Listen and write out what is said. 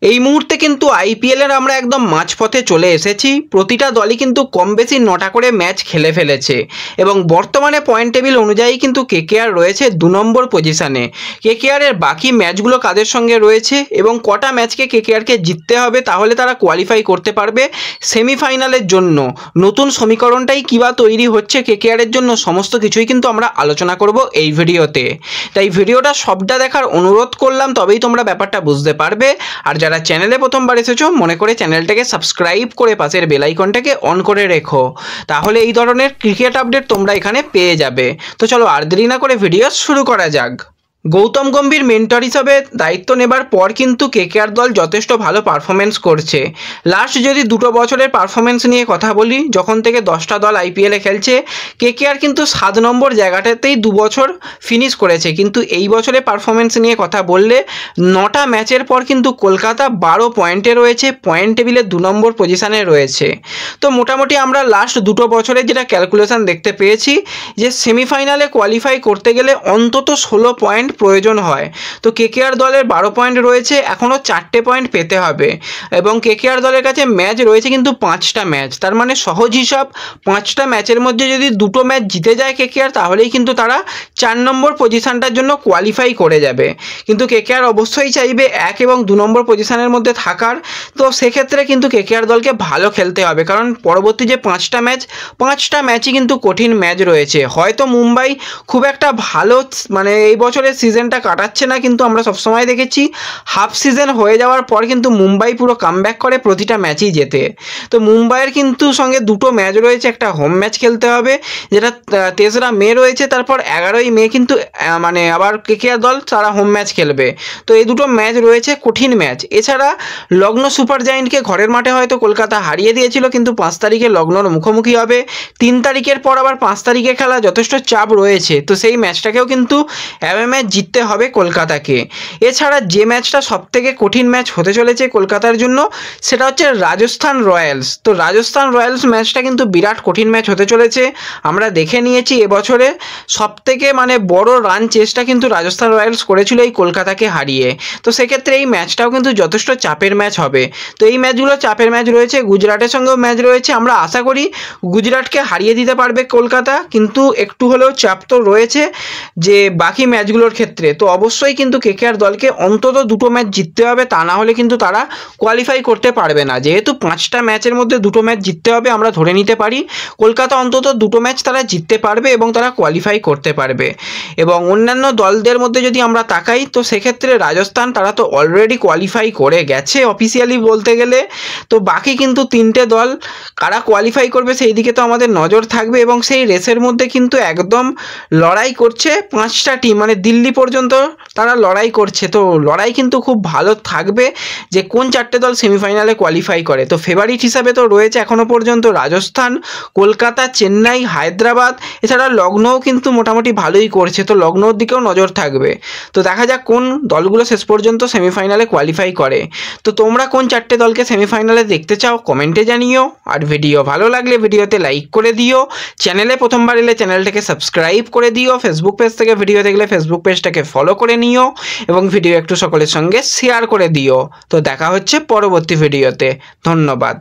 এই মুহূর্তে কিন্তু আইপিএলের আমরা একদম মাঝপথে চলে এসেছি। প্রতিটা দলই কিন্তু কম বেশি 9টা করে ম্যাচ খেলে ফেলেছে এবং বর্তমানে পয়েন্ট টেবিল অনুযায়ী কিন্তু কেকেআর রয়েছে 2 নম্বর পজিশানে। কেকেআরের বাকি ম্যাচগুলো কাদের সঙ্গে রয়েছে এবং কটা ম্যাচকে কেকেআরকে জিততে হবে তাহলে তারা কোয়ালিফাই করতে পারবে সেমিফাইনালের জন্য, নতুন সমীকরণটাই কী বা তৈরি হচ্ছে কেকেআরের জন্য, সমস্ত কিছুই কিন্তু আমরা আলোচনা করব এই ভিডিওতে। তাই ভিডিওটা সবটা দেখার অনুরোধ করলাম, তবেই তোমরা ব্যাপারটা বুঝতে পারবে। আর যারা চ্যানেলে প্রথমবার এসেছো মনে করে চ্যানেলটাকে সাবস্ক্রাইব করে পাশের বেল আইকনটাকে অন করে রেখো, তাহলে এই ধরনের ক্রিকেট আপডেট তোমরা এখানে পেয়ে যাবে। তো চলো আর দেরি না করে ভিডিও শুরু করা যাক। গৌতম গম্ভীর মেন্টর হিসাবে দায়িত্ব নেবার পর কিন্তু কেকেআর দল যথেষ্ট ভালো পারফরমেন্স করছে। লাস্ট যদি 2 বছরের পারফরমেন্স নিয়ে কথা বলি, যখন থেকে 10টা দল আইপিএলে খেলছে, কেকেআর কিন্তু 7 নম্বর জায়গাটাতেই 2 বছর ফিনিশ করেছে। কিন্তু এই বছরের পারফরমেন্স নিয়ে কথা বললে 9টা ম্যাচের পর কিন্তু কলকাতা 12 পয়েন্টে রয়েছে, পয়েন্ট টেবিলে 2 নম্বর পজিশানে রয়েছে। তো মোটামুটি আমরা লাস্ট 2 বছরের যেটা ক্যালকুলেশন দেখতে পেয়েছি যে সেমিফাইনালে কোয়ালিফাই করতে গেলে অন্তত 16 পয়েন্ট প্রয়োজন হয়। তো কেকেআর দলের 12 পয়েন্ট রয়েছে, এখনও 4টে পয়েন্ট পেতে হবে এবং কেকেআর দলের কাছে ম্যাচ রয়েছে কিন্তু 5টা ম্যাচ। তার মানে সহজ হিসাব, 5টা ম্যাচের মধ্যে যদি 2টো ম্যাচ জিতে যায় কেকেআর, তাহলেই কিন্তু তারা 4 নম্বর পজিশানটার জন্য কোয়ালিফাই করে যাবে। কিন্তু কেকেআর অবশ্যই চাইবে 1 এবং 2 নম্বর পজিশানের মধ্যে থাকার। তো সেক্ষেত্রে কিন্তু কেকেআর দলকে ভালো খেলতে হবে, কারণ পরবর্তী যে 5টা ম্যাচই কিন্তু কঠিন ম্যাচ রয়েছে। হয়তো মুম্বাই খুব একটা ভালো মানে এই বছরের সিজনটা কাটাচ্ছে না, কিন্তু আমরা সবসময় দেখেছি হাফ সিজন হয়ে যাওয়ার পর কিন্তু মুম্বাই পুরো কামব্যাক করে প্রতিটা ম্যাচই জেতে। তো মুম্বাইয়ের কিন্তু সঙ্গে 2টো ম্যাচ রয়েছে, একটা হোম ম্যাচ খেলতে হবে যেটা 3রা মে রয়েছে, তারপর 11ই মে কিন্তু মানে আবার কেকেআর দল তারা হোম ম্যাচ খেলবে। তো এই 2টো ম্যাচ রয়েছে কঠিন ম্যাচ। এছাড়া লগ্ন সুপার জায়েন্টকে ঘরের মাঠে হয়তো কলকাতা হারিয়ে দিয়েছিল, কিন্তু 5 তারিখে লগ্নর মুখোমুখি হবে। 3 তারিখের পর আবার 5 তারিখে খেলা, যথেষ্ট চাপ রয়েছে। তো সেই ম্যাচটাকেও কিন্তু ম্যাচ জিততে হবে কলকাতাকে। এছাড়া যে ম্যাচটা সবথেকে কঠিন ম্যাচ হতে চলেছে কলকাতার জন্য, সেটা হচ্ছে রাজস্থান রয়্যালস। তো রাজস্থান রয়্যালস ম্যাচটা কিন্তু বিরাট কঠিন ম্যাচ হতে চলেছে। আমরা দেখে নিয়েছি এবছরে সবথেকে মানে বড় রান চেষ্টা কিন্তু রাজস্থান রয়্যালস করেছিল এই কলকাতাকে হারিয়ে। তো সেক্ষেত্রে এই ম্যাচটাও কিন্তু যথেষ্ট চাপের ম্যাচ হবে। তো এই ম্যাচগুলো চাপের ম্যাচ রয়েছে, গুজরাটের সঙ্গেও ম্যাচ রয়েছে। আমরা আশা করি গুজরাটকে হারিয়ে দিতে পারবে কলকাতা, কিন্তু একটু হলেও চাপ তো রয়েছে যে বাকি ম্যাচগুলোর ক্ষেত্রে। তো অবশ্যই কিন্তু কেকেআর দলকে অন্তত 2টো ম্যাচ জিততে হবে, তা না হলে কিন্তু তারা কোয়ালিফাই করতে পারবে না। যেহেতু 5টা ম্যাচের মধ্যে 2টো ম্যাচ জিততে হবে, আমরা ধরে নিতে পারি কলকাতা অন্তত 2টো ম্যাচ তারা জিততে পারবে এবং তারা কোয়ালিফাই করতে পারবে। এবং অন্যান্য দলদের মধ্যে যদি আমরা তাকাই, তো সেক্ষেত্রে রাজস্থান তারা তো অলরেডি কোয়ালিফাই করে গেছে অফিসিয়ালি বলতে গেলে। তো বাকি কিন্তু 3টে দল কারা কোয়ালিফাই করবে সেই দিকে তো আমাদের নজর থাকবে এবং সেই রেসের মধ্যে কিন্তু একদম লড়াই করছে 5টা টিম, মানে দিল্লি পর্যন্ত তারা লড়াই করছে। তো লড়াই কিন্তু খুব ভালো থাকবে যে কোন 4টে দল সেমিফাইনালে কোয়ালিফাই করে। তো ফেভারিট হিসাবে তো রয়েছে এখনও পর্যন্ত রাজস্থান, কলকাতা, চেন্নাই, হায়দ্রাবাদ, এছাড়া লগ্নও কিন্তু মোটামুটি ভালোই করছে। তো লগ্নর দিকেও নজর থাকবে। তো দেখা যাক কোন দলগুলো শেষ পর্যন্ত সেমিফাইনালে কোয়ালিফাই করে। তো তোমরা কোন 4টে দলকে সেমিফাইনালে দেখতে চাও কমেন্টে জানিও। আর ভিডিও ভালো লাগলে ভিডিওতে লাইক করে দিও, চ্যানেলে প্রথমবার এলে চ্যানেলটাকে সাবস্ক্রাইব করে দিও, ফেসবুক পেজ থেকে ভিডিও দেখলে ফেসবুক পেজটাকে ফলো করে নিও এবং ভিডিও একটু সকলের সঙ্গে শেয়ার করে দিও। তো দেখা হচ্ছে পরবর্তী ভিডিওতে। ধন্যবাদ।